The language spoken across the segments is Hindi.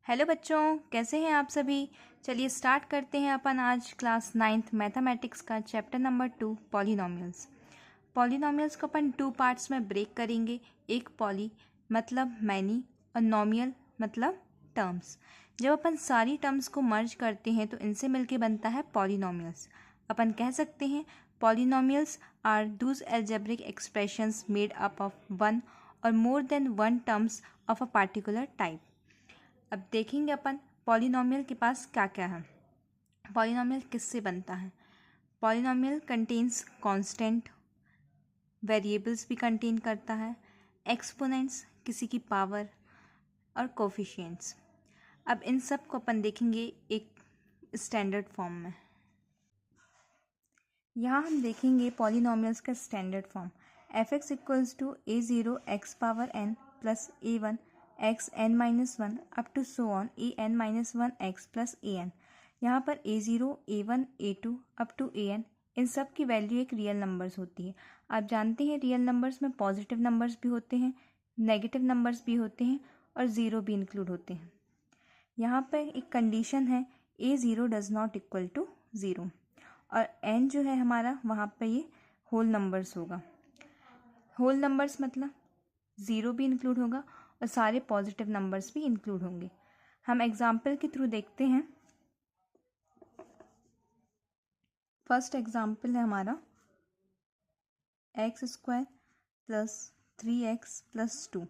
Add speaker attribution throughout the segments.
Speaker 1: हेलो बच्चों, कैसे हैं आप सभी। चलिए स्टार्ट करते हैं अपन आज क्लास 9th मैथमेटिक्स का चैप्टर नंबर 2 पॉलिनोमियल्स। पॉलिनोमियल्स को अपन 2 पार्ट्स में ब्रेक करेंगे। एक पॉली मतलब मैनी और नोमियल मतलब टर्म्स। जब अपन सारी टर्म्स को मर्ज करते हैं तो इनसे मिलके बनता है पॉलिनोमियल्स। अपन कह सकते हैं polynomials are those algebraic expressions made up of one और more than one terms of a particular type. अब देखेंगे अपन पॉलिनोमियल के पास क्या क्या है। पॉलिनोमियल किससे बनता है। पॉलिनोमियल कंटेन्स कांस्टेंट, वेरिएबल्स भी कंटेन करता है, एक्सपोनेंट्स किसी की पावर और कोफिशिएंट्स। अब इन सब को अपन देखेंगे एक स्टैंडर्ड फॉर्म में। यहाँ हम देखेंगे पॉलिनोमियल्स का standard form f(x) equals to a0 x power n plus a1 x n minus one up to so on a n minus one x plus a n। यहाँ पर a0 a1 a2 up to a n इन सब की वैल्यू एक रियल नंबर्स होती है। आप जानते हैं रियल नंबर्स में पॉजिटिव नंबर्स भी होते हैं, नेगेटिव नंबर्स भी होते हैं और ज़ीरो भी इंक्लूड होते हैं। यहाँ पर एक कंडीशन है a0 does not equal to zero और n जो है हमारा वहाँ पे ये होल नंबर्स होगा। होल नंबर्स मतलब ज़ीरो भी इंक्लूड होगा और सारे पॉजिटिव नंबर्स भी इंक्लूड होंगे। हम एग्जाम्पल के थ्रू देखते हैं। फर्स्ट एग्जाम्पल है हमारा x square plus 3x plus 2।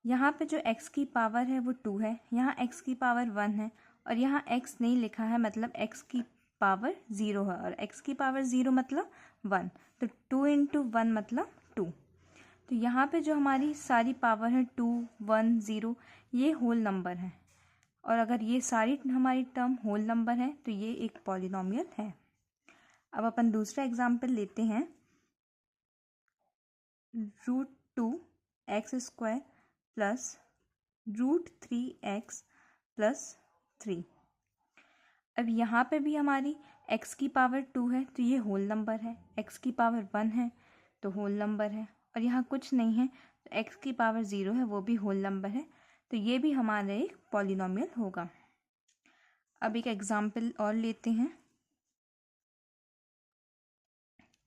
Speaker 1: यहाँ पे जो x की पावर है वो 2 है, यहाँ x की पावर 1 है और यहाँ x नहीं लिखा है मतलब x की पावर 0 है और x की पावर 0 मतलब 1, तो 2 इंटू 1 मतलब 2। तो यहाँ पे जो हमारी सारी पावर है 2 1 0 ये होल नंबर है और अगर ये सारी हमारी टर्म होल नंबर है तो ये एक पॉलिनोमियल है। अब अपन दूसरा एग्जाम्पल लेते हैं √2 x square plus √3x plus 3। अब यहाँ पे भी हमारी x की पावर 2 है तो ये होल नंबर है, x की पावर 1 है तो होल नंबर है और यहाँ कुछ नहीं है तो x की पावर 0 है वो भी होल नंबर है, तो ये भी हमारा एक पॉलिनोमियल होगा। अब एक एग्जाम्पल और लेते हैं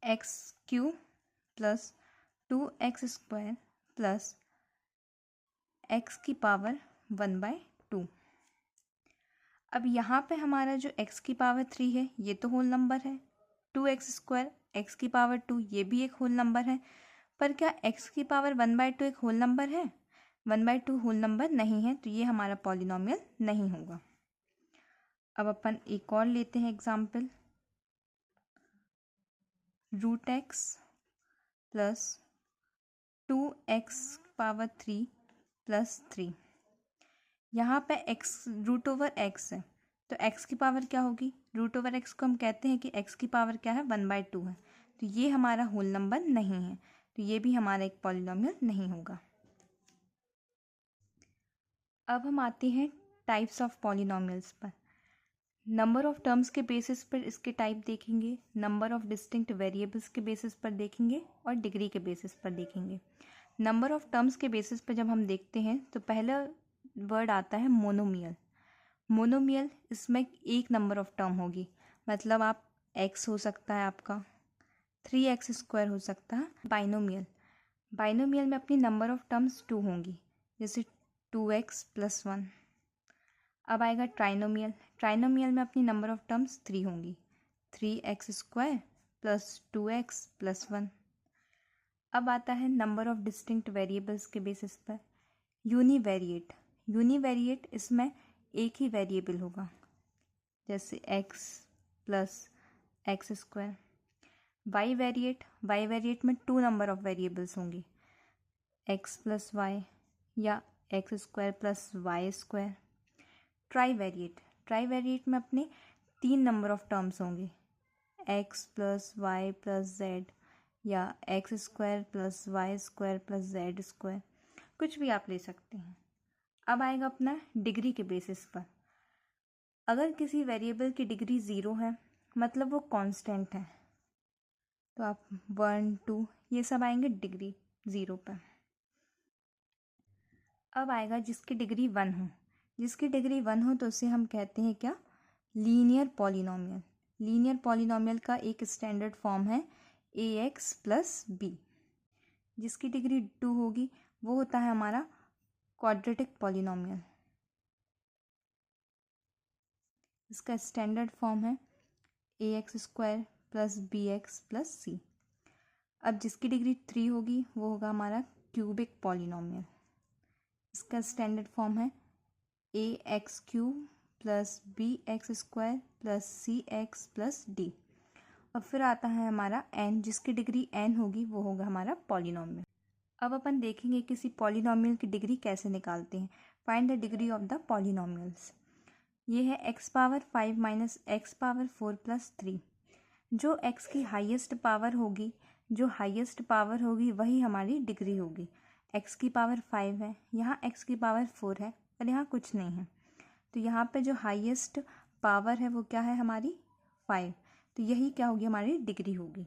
Speaker 1: x³ plus 2x square plus x की पावर 1/2। अब यहाँ पे हमारा जो x की पावर 3 है ये तो होल नंबर है, 2x स्क्वायर x की पावर 2 ये भी एक होल नंबर है, पर क्या x की पावर 1/2 एक होल नंबर है? 1/2 होल नंबर नहीं है तो ये हमारा पॉलिनोमियल नहीं होगा। अब अपन एक और लेते हैं example √x plus 2x power 3 plus 3। यहाँ पे x √x है तो x की पावर क्या होगी, √x को हम कहते हैं कि x की पावर क्या है 1/2 है, तो ये हमारा होल नंबर नहीं है तो ये भी हमारा एक पॉलिनोमियल नहीं होगा। अब हम आते हैं टाइप्स ऑफ पॉलिनोमियल्स पर। नंबर ऑफ टर्म्स के बेसिस पर इसके टाइप देखेंगे, नंबर ऑफ डिस्टिंक्ट वेरिएबल्स के बेसिस पर देखेंगे और डिग्री के बेसिस पर देखेंगे। नंबर ऑफ टर्म्स के बेसिस पर जब हम देखते हैं तो पहला वर्ड आता है मोनोमियल। मोनोमियल इसमें एक नंबर ऑफ टर्म होगी, मतलब आप x हो सकता है आपका, 3x स्क्वायर हो सकता है। बाइनोमियल, बाइनोमियल में अपनी नंबर ऑफ टर्म्स 2 होंगी, जैसे 2x प्लस 1। अब आएगा ट्राइनोमियल, ट्राइनोमियल में अपनी नंबर ऑफ टर्म्स 3 होंगी, 3x square plus 2x plus 1। अब आता है नंबर ऑफ डिस्टिंक्ट वेरिएबल्स के बेसिस पर। यूनिवेरिएट, यूनिवेरिएट इसमें एक ही वेरिएबल होगा, जैसे x plus x square. Bivariate, bivariate में 2 नंबर ऑफ वेरिएबल्स होंगे, x प्लस वाई या x square plus y square. Trivariate, trivariate में अपने 3 नंबर ऑफ टर्म्स होंगे, x plus y plus z या x square plus y square plus z square, कुछ भी आप ले सकते हैं। अब आएगा अपना डिग्री के बेसिस पर। अगर किसी वेरिएबल की डिग्री 0 है मतलब वो कांस्टेंट है, तो आप 1 2 ये सब आएंगे डिग्री 0 पर। अब आएगा जिसकी डिग्री 1 हो, जिसकी डिग्री 1 हो तो उसे हम कहते हैं क्या, लीनियर पॉलिनोमियल। लीनियर पॉलिनोमियल का एक स्टैंडर्ड फॉर्म है ax प्लस बी। जिसकी डिग्री 2 होगी वो होता है हमारा क्वाड्रेटिक पॉलिनोमियल। इसका स्टैंडर्ड फॉर्म है ax² प्लस bx प्लस सी। अब जिसकी डिग्री 3 होगी वो होगा हमारा क्यूबिक पॉलिनोमियल। इसका स्टैंडर्ड फॉर्म है ax³ plus bx² plus cx plus d। और फिर आता है हमारा n, जिसकी डिग्री n होगी वो होगा हमारा पॉलिनोमियल। अब अपन देखेंगे किसी पॉलिनोमियल की डिग्री कैसे निकालते हैं। Find the degree of the polynomials. ये है x power 5 minus x power 4 plus 3। जो x की हाईएस्ट पावर होगी, वही हमारी डिग्री होगी। x की पावर 5 है, यहाँ x की पावर 4 है और यहाँ कुछ नहीं है, तो यहाँ पे जो हाईएस्ट पावर है वो क्या है हमारी 5, तो यही क्या होगी हमारी डिग्री होगी।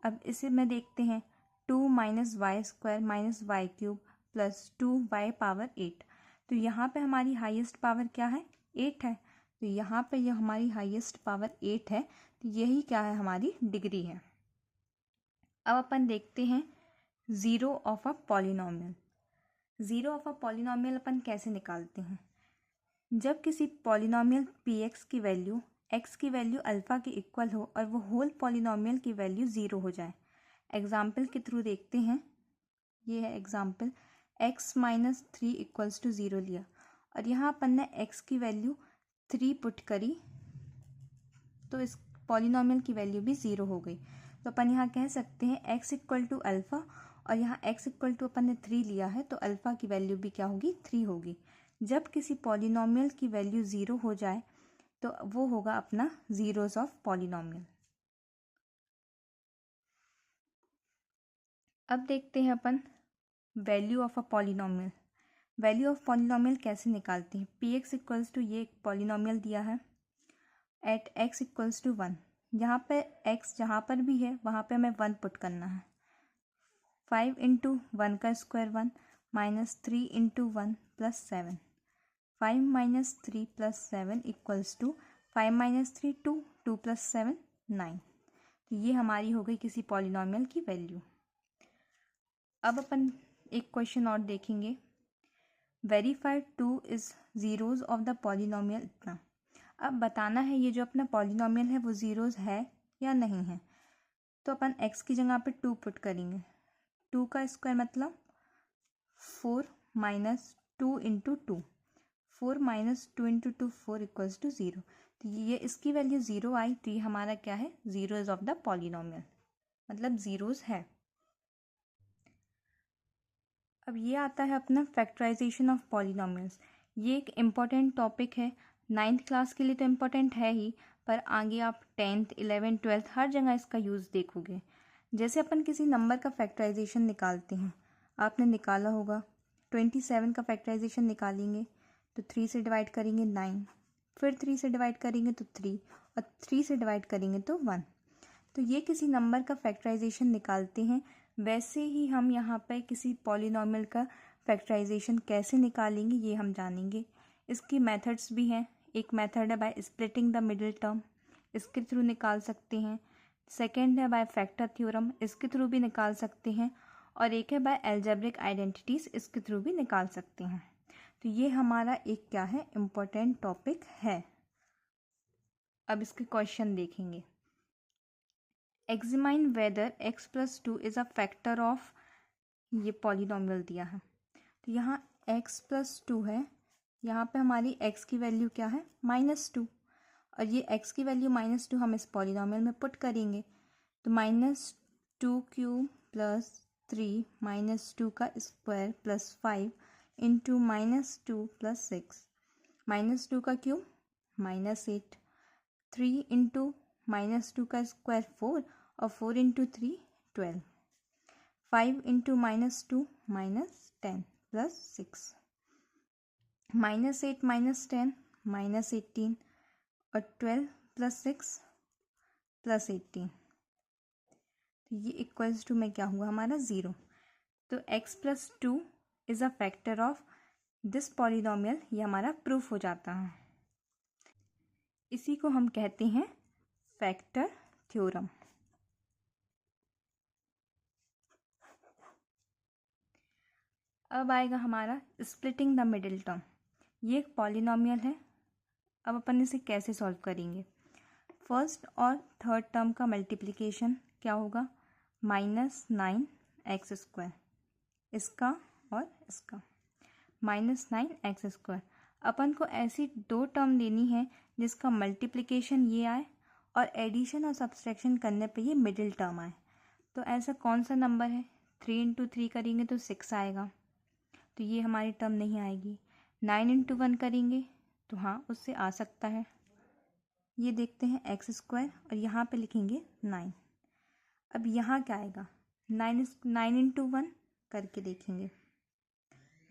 Speaker 1: अब इसे में देखते हैं 2 minus Y square minus Y cube plus 2y power 8। तो यहाँ पे हमारी हाईएस्ट पावर क्या है 8 है, तो यहाँ पे यह हमारी हाईएस्ट पावर 8 है, तो यही क्या है हमारी डिग्री है। अब अपन देखते हैं zero of a polynomial. Zero of a polynomial अपन कैसे निकालते हैं। जब किसी पॉलिनोमियल px की वैल्यू x की वैल्यू अल्फ़ा के इक्वल हो और वो होल पॉलिनोमियल की वैल्यू 0 हो जाए। एग्जाम्पल के थ्रू देखते हैं। ये है example, x minus 3 equals to 0 लिया और यहाँ अपन ने x की वैल्यू 3 पुट करी, तो इस पॉलिनोमियल की वैल्यू भी 0 हो गई। तो अपन यहाँ कह सकते हैं x इक्वल टू अल्फ़ा, और यहाँ x इक्वल टू अपन ने 3 लिया है, तो अल्फ़ा की वैल्यू भी क्या होगी 3 होगी। जब किसी पॉलिनोमियल की वैल्यू 0 हो जाए तो वो होगा अपना ज़ीरोज़ ऑफ पॉलिनोमियल। अब देखते हैं अपन value of a polynomial. Value of polynomial कैसे निकालते हैं। px इक्वल्स टू, ये एक पॉलिनोमियल दिया है एट x इक्वल्स टू 1। यहाँ पे x जहाँ पर भी है वहाँ पे हमें 1 पुट करना है। 5 इंटू 1 का square 1 minus 3 into 1 plus 7। 5 minus 3 plus 7 equals to 5 minus 3 2, 2 plus 7 9। तो ये हमारी हो गई किसी पॉलिनोमियल की वैल्यू। अब अपन एक क्वेश्चन और देखेंगे। Verify 2 is zeros of the polynomial इतना। अब बताना है ये जो अपना पॉलिनोमियल है वो ज़ीरोज़ है या नहीं है। तो अपन x की जगह पे 2 पुट करेंगे। 2 का स्क्वायर मतलब 4 minus 2 into 2। 4 minus 2 into 2 4 equals to 0। तो ये इसकी वैल्यू 0 आई, तो ये हमारा क्या है ज़ीरोज़ ऑफ द पॉलिनोमियल, मतलब ज़ीरोज़ है। अब ये आता है अपना फैक्टराइजेशन ऑफ पॉलिनोमियल्स। ये एक इम्पॉर्टेंट टॉपिक है, 9th क्लास के लिए तो इम्पॉर्टेंट है ही, पर आगे आप 10th 11th 12th हर जगह इसका यूज़ देखोगे। जैसे अपन किसी नंबर का फैक्टराइजेशन निकालते हैं, आपने निकाला होगा 27 का फैक्टराइजेशन निकालेंगे तो 3 से डिवाइड करेंगे 9, फिर 3 से डिवाइड करेंगे तो 3, और 3 से डिवाइड करेंगे तो 1। तो ये किसी नंबर का फैक्टराइजेशन निकालते हैं। वैसे ही हम यहाँ पर किसी पॉलिनोमियल का फैक्टराइजेशन कैसे निकालेंगे ये हम जानेंगे। इसकी मेथड्स भी हैं। एक मेथड है by splitting the middle term, इसके थ्रू निकाल सकते हैं। सेकेंड है बाय फैक्टर थ्योरम, इसके थ्रू भी निकाल सकते हैं। और एक है बाय एल्जेब्रिक आइडेंटिटीज़, इसके थ्रू भी निकाल सकते हैं। तो ये हमारा एक क्या है इम्पोर्टेंट टॉपिक है। अब इसके क्वेश्चन देखेंगे। Examine whether x plus 2 is a factor of, ये पॉलिनोमियल दिया है। तो यहाँ x प्लस 2 है, यहाँ पे हमारी x की वैल्यू क्या है -2, और ये x की वैल्यू -2 हम इस पॉलिनोमियल में पुट करेंगे। तो -2 क्यूब प्लस 3 -2 का स्क्वायर प्लस 5 इंटू -2 प्लस 6, -2 का क्यूब -8, 3 इंटू -2 का स्क्वायर 4, और 4 इंटू 3 12, 5 इंटू -2 -10 प्लस 6, -8 -10 -18, और 12 प्लस 6 प्लस 18। तो ये इक्वल्स टू में क्या हुआ हमारा 0। तो x plus 2 is a factor of this polynomial ये हमारा प्रूफ हो जाता है। इसी को हम कहते हैं फैक्टर थ्योरम। अब आएगा हमारा स्प्लिटिंग द मिडिल टर्म। ये एक पॉलिनोमियल है। अब अपन इसे कैसे सॉल्व करेंगे? फर्स्ट और थर्ड टर्म का मल्टीप्लिकेशन क्या होगा? -9x², इसका और इसका, -9x²। अपन को ऐसी दो टर्म लेनी है जिसका मल्टीप्लिकेशन ये आए और एडिशन और सब्सट्रैक्शन करने पे ये मिडिल टर्म आए। तो ऐसा कौन सा नंबर है? 3 × 3 करेंगे तो 6 आएगा, तो ये हमारी टर्म नहीं आएगी। 9 × 1 करेंगे तो हाँ, उससे आ सकता है। ये देखते हैं x² और यहाँ पे लिखेंगे 9। अब यहाँ क्या आएगा? 9 × 1 करके देखेंगे,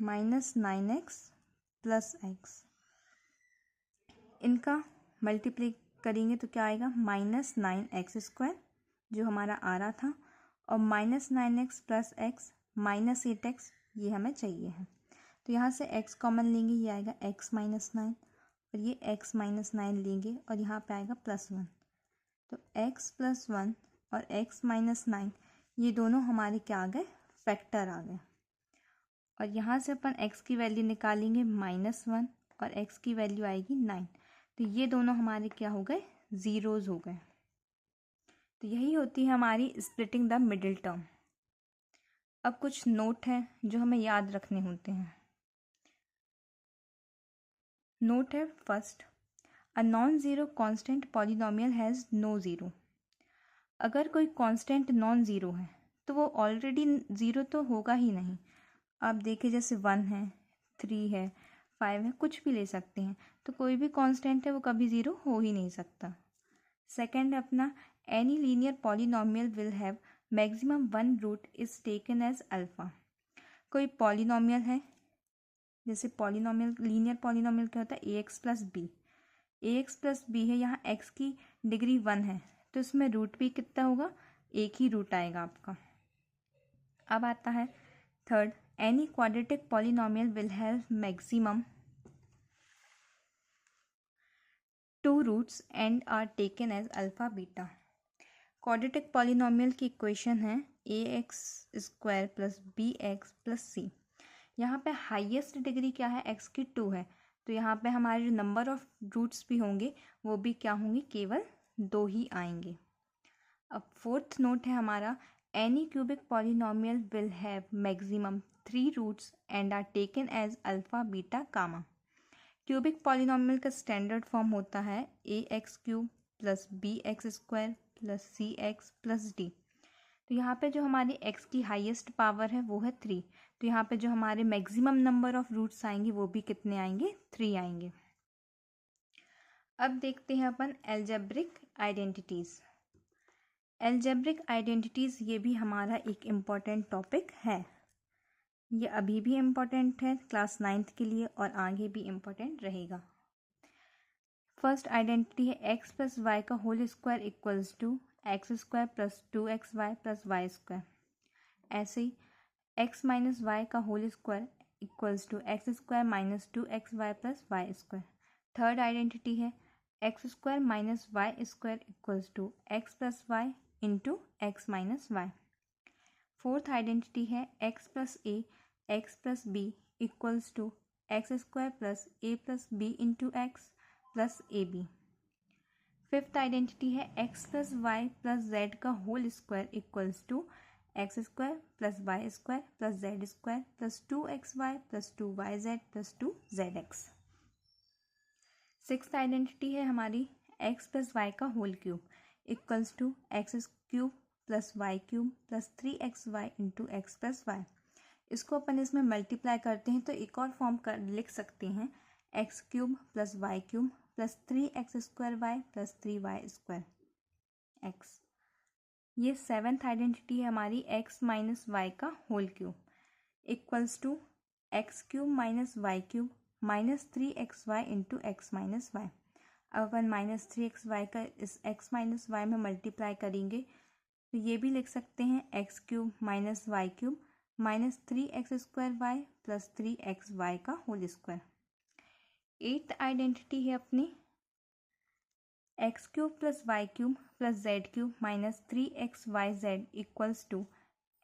Speaker 1: -9x + x। इनका मल्टीप्लाई करेंगे तो क्या आएगा? -9x² जो हमारा आ रहा था, और -9x + x -8x ये हमें चाहिए है। तो यहाँ से x कॉमन लेंगे, ये आएगा x - 9, और ये x - 9 लेंगे और यहाँ पे आएगा +1। तो x + 1 और x - 9 ये दोनों हमारे क्या आ गए? फैक्टर आ गए। और यहाँ से अपन x की वैल्यू निकालेंगे -1 और x की वैल्यू आएगी 9। तो ये दोनों हमारे क्या हो गए? ज़ीरोज़ हो गए। तो यही होती है हमारी स्प्लिटिंग द मिडिल टर्म। अब कुछ नोट हैं जो हमें याद रखने होते हैं। नोट है first, a non zero constant polynomial has no zero. अगर कोई कांस्टेंट नॉन ज़ीरो है तो वो ऑलरेडी ज़ीरो तो होगा ही नहीं। आप देखिए, जैसे 1 है, 3 है, 5 है, कुछ भी ले सकते हैं। तो कोई भी कांस्टेंट है वो कभी ज़ीरो हो ही नहीं सकता। सेकेंड अपना, any linear polynomial will have maximum 1 root is taken as alpha. कोई पॉलिनोमियल है, जैसे पॉलिनोमियल, लीनियर पॉलिनोमियल क्या होता है? ax + b। ax + b है, यहाँ x की डिग्री 1 है, तो इसमें रूट भी कितना होगा? एक ही रूट आएगा आपका। अब आता है third, any quadratic polynomial will have maximum 2 roots and are taken as alpha beta. Quadratic polynomial की इक्वेशन है ax² + bx + c। यहाँ पे हाईएस्ट डिग्री क्या है? x की 2 है, तो यहाँ पे हमारे जो नंबर ऑफ रूट्स भी होंगे वो भी क्या होंगे? केवल 2 ही आएंगे। अब फोर्थ नोट है हमारा, any cubic polynomial will have maximum 3 roots and are taken as alpha beta gamma. Cubic polynomial का स्टैंडर्ड फॉर्म होता है ax³ + bx² + cx + d। तो यहाँ पे जो हमारी x की हाईएस्ट पावर है वो है 3। तो यहाँ पे जो हमारे मैक्सिमम नंबर ऑफ रूट्स आएंगे वो भी कितने आएंगे? 3 आएंगे। अब देखते हैं अपन एल्जेब्रिक आइडेंटिटीज़। एल्जेब्रिक आइडेंटिटीज़ ये भी हमारा एक इम्पॉर्टेंट टॉपिक है। ये अभी भी इम्पॉर्टेंट है क्लास 9th के लिए, और आगे भी इम्पॉर्टेंट रहेगा। फर्स्ट आइडेंटिटी है x + y का whole square equals to x² + 2xy + y²। ऐसे ही x - y का whole square equals to x² - 2xy + y²। Third identity है x² - y² equals to x + y into x - y। Fourth identity है x + a x + b equals to x² + a + b into x + ab। Fifth identity है x + y + z का whole square equals to x² + y² + z² + 2xy + 2yz + 2zx। Sixth identity है हमारी x + y का whole cube equals to x³ + y³ + 3xy into x + y। इसको अपन इसमें मल्टीप्लाई करते हैं तो एक और फॉर्म कर लिख सकते हैं, x³ + y³ + 3x² y + 3y² x। ये सेवन्थ आइडेंटिटी है हमारी x - y का whole cube equals to x³ - y³ - 3xy into x - y। अब अपन -3xy का इस x - y में मल्टीप्लाई करेंगे तो ये भी लिख सकते हैं x³ - y³ minus 3x² plus 3xy का होल स्क्वायर। 8th आइडेंटिटी है अपनी x³ plus y³ plus z³ minus 3xyz equals to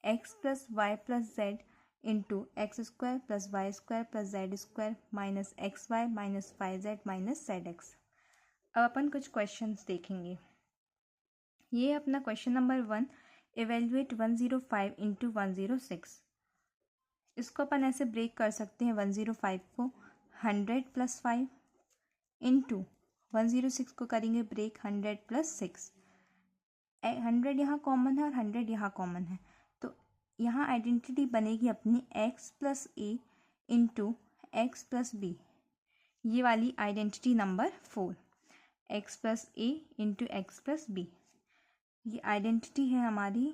Speaker 1: x plus y plus z into x² plus y² plus z² minus xy minus 5z minus zx। अब अपन कुछ क्वेश्चंस देखेंगे। ये है अपना क्वेश्चन नंबर 1, एवेल्युएट 105 इंटू 106। इसको अपन ऐसे ब्रेक कर सकते हैं, 105 को 100 प्लस 5 इंटू 106 को करेंगे ब्रेक 100 प्लस 6। 100 यहाँ कॉमन है और 100 यहाँ कॉमन है, तो यहाँ आइडेंटिटी बनेगी अपनी x plus a into x plus b. ये वाली identity number 4, x plus a into x plus b. ये आइडेंटिटी है हमारी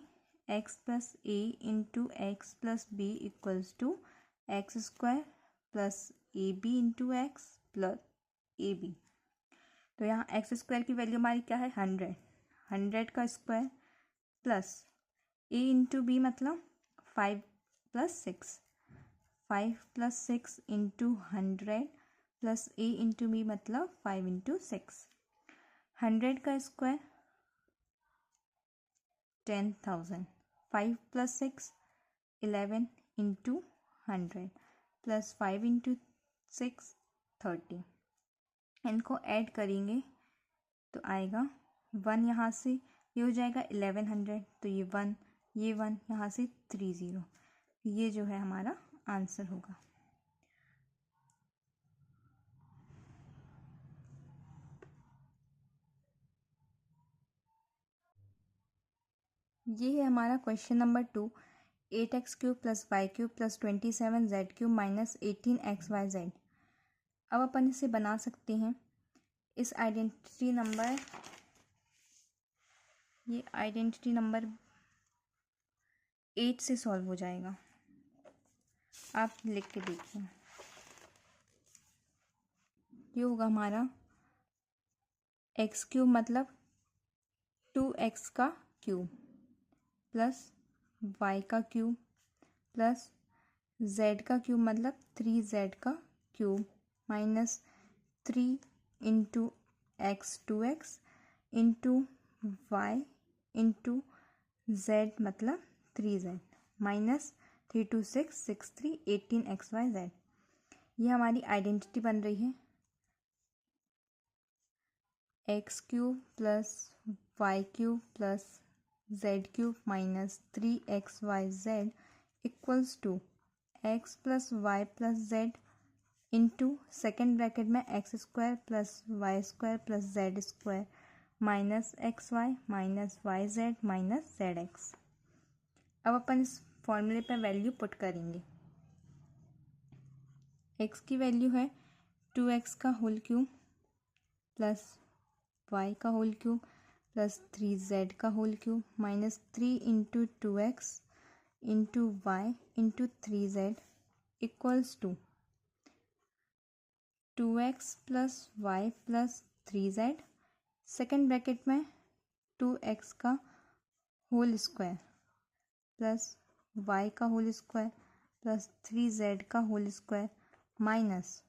Speaker 1: x plus a into x plus b equals to x² plus a b into x plus a b. तो यहाँ x² की वैल्यू हमारी क्या है 100, 100 का square plus a into b मतलब 5 plus 6, 5 plus 6 into 100 plus a into b मतलब 5 इंटू 6। 100 का square 10,000, 5 plus 6 11 into 100 plus 5 into 6 30। इनको ऐड करेंगे तो आएगा 1, यहाँ से ये हो जाएगा 1100, तो ये 1 यहाँ से 30। ये जो है हमारा आंसर होगा। ये है हमारा question number 2, 8x³ plus y³ plus 27z³ minus 18xyz। अब अपन इसे बना सकते हैं। इस आइडेंटिटी नंबर, ये आइडेंटिटी नंबर 8 से सॉल्व हो जाएगा। आप लिख के देखिए। ये होगा हमारा x³ मतलब 2x का क्यूब प्लस y का क्यूब प्लस z का क्यूब मतलब 3z का cube minus 3 into x 2x into y into z मतलब 3z माइनस 3 2 6 6 3 18xyz। ये हमारी आइडेंटिटी बन रही है x³ plus y³ plus z³ minus 3xyz equals to x plus y plus z into second bracket में x² plus y² plus z² minus xy minus yz minus zx। अब अपन इस फॉर्मूले पे वैल्यू पुट करेंगे। x की वैल्यू है 2x का होल क्यूब प्लस y का होल क्यूब प्लस 3z का whole cube minus 3 into 2x into y into 3z equals to 2x plus y plus 3z second bracket में 2x का होल स्क्वायर प्लस y का होल स्क्वायर प्लस 3z का होल स्क्वायर माइनस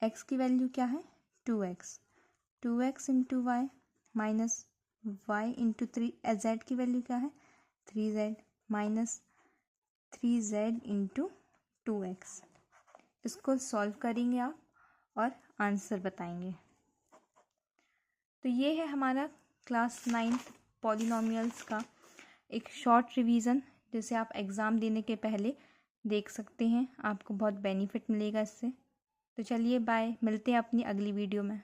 Speaker 1: x की वैल्यू क्या है 2x into y minus y into 3 z की वैल्यू क्या है 3z minus 3z into 2x। इसको सॉल्व करेंगे आप और आंसर बताएंगे। तो ये है हमारा क्लास 9th पॉलिनोमियल्स का एक शॉर्ट रिवीजन, जिसे आप एग्ज़ाम देने के पहले देख सकते हैं। आपको बहुत बेनिफिट मिलेगा इससे। तो चलिए बाय, मिलते हैं अपनी अगली वीडियो में।